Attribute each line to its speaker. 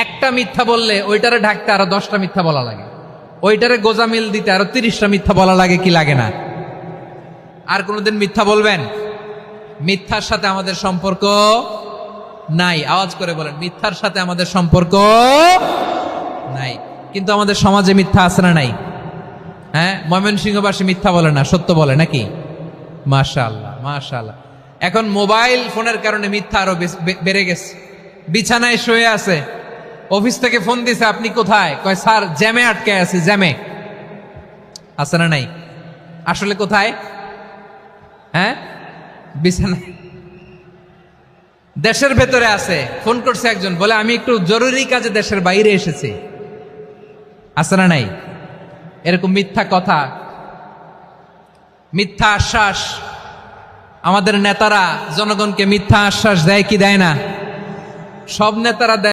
Speaker 1: একটা মিথ্যা বললে ওইটারে ঢাকতে আরো 10টা মিথ্যা বলা লাগে, ওইটারে গোজামিল দিতে আরো 30টা মিথ্যা বলা লাগে, কি লাগে না? আর কোনোদিন মিথ্যা বলবেন? মিথ্যার সাথে আমাদের সম্পর্ক নাই। আওয়াজ করে বলেন, মিথ্যার সাথে আমাদের সম্পর্ক নাই। কিন্তু আমাদের সমাজে মিথ্যা আছে না নাই? হ্যাঁ, ময়মনসিংহবাসী মিথ্যা বলে না, সত্য বলে নাকি? মাশাআল্লাহ, মাশাআল্লাহ। এখন মোবাইল ফোনের কারণে মিথ্যা আরো বেড়ে গেছে। বিছানায় শুয়ে আছে, অফিস থেকে ফোন দিছে, আপনি কোথায়? কয় স্যার জ্যামে আটকে আছি। জ্যামে আছে না নাই? আসলে কোথায়? হ্যাঁ, বিছানায়। দেশের ভেতরে আছে, ফোন করছে একজন, বলে আমি একটু জরুরি কাজে দেশের বাইরে এসেছি। আছে না নাই? এরকম মিথ্যা কথা, মিথ্যা আশ্বাস। আমাদের নেতারা জনগণকে মিথ্যা আশ্বাস দেয় কি দেয় না? সব নেতারা দেয়।